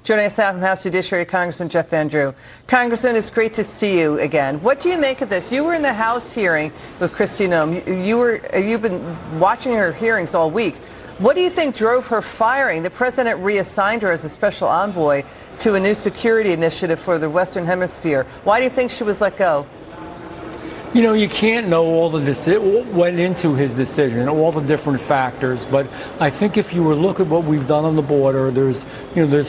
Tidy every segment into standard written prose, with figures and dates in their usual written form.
Joining us now from House Judiciary, Congressman Jeff Van Drew. Congressman, it's great to see you again. What do you make of this? You were in the House hearing with Kristi Noem. You've been watching her hearings all week. What do you think drove her firing? The president reassigned her as a special envoy to a new security initiative for the Western Hemisphere. Why do you think she was let go? You know, you can't know all what went into his decision, all the different factors. But I think if you were to look at what we've done on the border, there's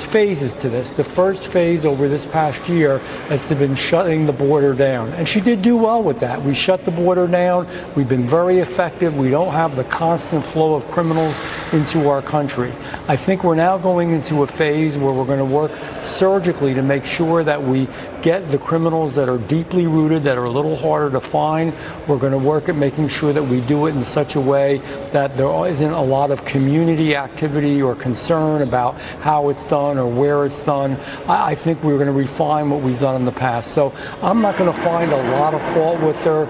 phases to this. The first phase over this past year has been shutting the border down. And she did do well with that. We shut the border down. We've been very effective. We don't have the constant flow of criminals into our country. I think we're now going into a phase where we're going to work surgically to make sure that we get the criminals that are deeply rooted, that are a little harder to find. We're going to work at making sure that we do it in such a way that there isn't a lot of community activity or concern about how it's done or where it's done. I think we're going to refine what we've done in the past. So I'm not going to find a lot of fault with her.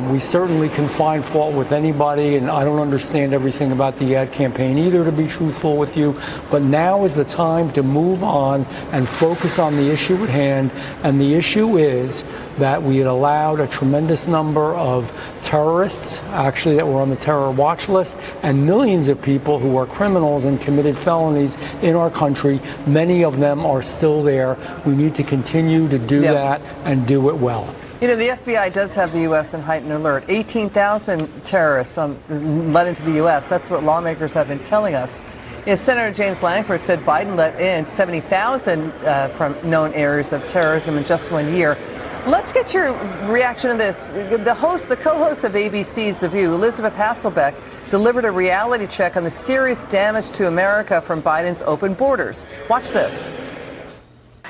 We certainly can find fault with anybody, and I don't understand everything about the ad campaign either, to be truthful with you. But now is the time to move on and focus on the issue at hand. And the issue is that we had allowed a tremendous number of terrorists, actually, that were on the terror watch list, and millions of people who are criminals and committed felonies in our country. Many of them are still there. We need to continue to do that and do it well. You know, the FBI does have the U.S. in heightened alert. 18,000 terrorists let into the U.S. That's what lawmakers have been telling us. You know, Senator James Lankford said Biden let in 70,000 from known areas of terrorism in just 1 year. Let's get your reaction to this. The co-host of ABC's The View, Elizabeth Hasselbeck, delivered a reality check on the serious damage to America from Biden's open borders. Watch this.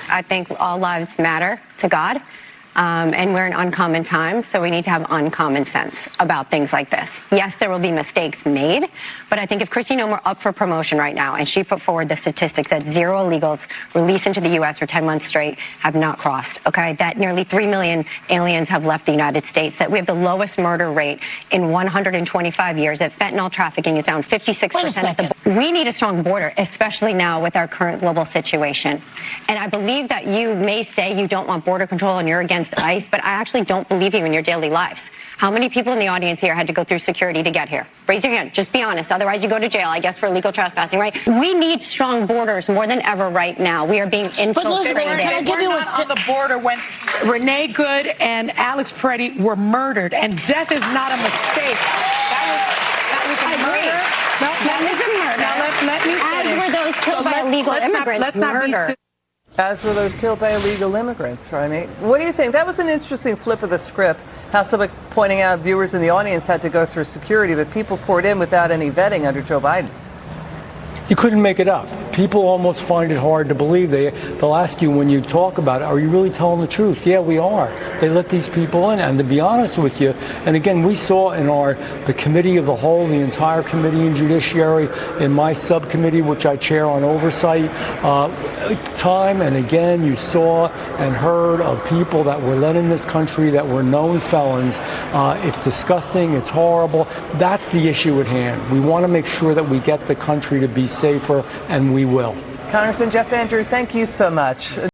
I think all lives matter to God. And we're in uncommon times, so we need to have uncommon sense about things like this. Yes, there will be mistakes made, but I think if Kristi Noem were up for promotion right now and she put forward the statistics that 0 illegals released into the U.S. for 10 months straight have not crossed, okay, that nearly 3 million aliens have left the United States, that we have the lowest murder rate in 125 years, that fentanyl trafficking is down 56% at the border. We need a strong border, especially now with our current global situation. And I believe that you may say you don't want border control and you're against ICE, but I actually don't believe you in your daily lives. How many people in the audience here had to go through security to get here? Raise your hand. Just be honest. Otherwise, you go to jail, I guess, for illegal trespassing, right? We need strong borders more than ever right now. We are being infiltrated. But Elizabeth, can I give you on the border when Renee Good and Alex Peretti were murdered, and death is not a mistake. That was a murder. No, that is a murder. Now let me finish. As were those killed by illegal immigrants. Murder. As were those killed by illegal immigrants, right? What do you think? That was an interesting flip of the script. Hasselbeck pointing out viewers in the audience had to go through security, but people poured in without any vetting under Joe Biden. You couldn't make it up. People almost find it hard to believe. They'll ask you when you talk about it, are you really telling the truth? Yeah, we are. They let these people in. And to be honest with you, and again, we saw in the committee of the whole, the entire committee in judiciary, in my subcommittee, which I chair on oversight, time and again, you saw and heard of people that were let in this country that were known felons. It's disgusting. It's horrible. That's the issue at hand. We want to make sure that we get the country to be safer, and we will. Congressman Jeff Van Drew, thank you so much.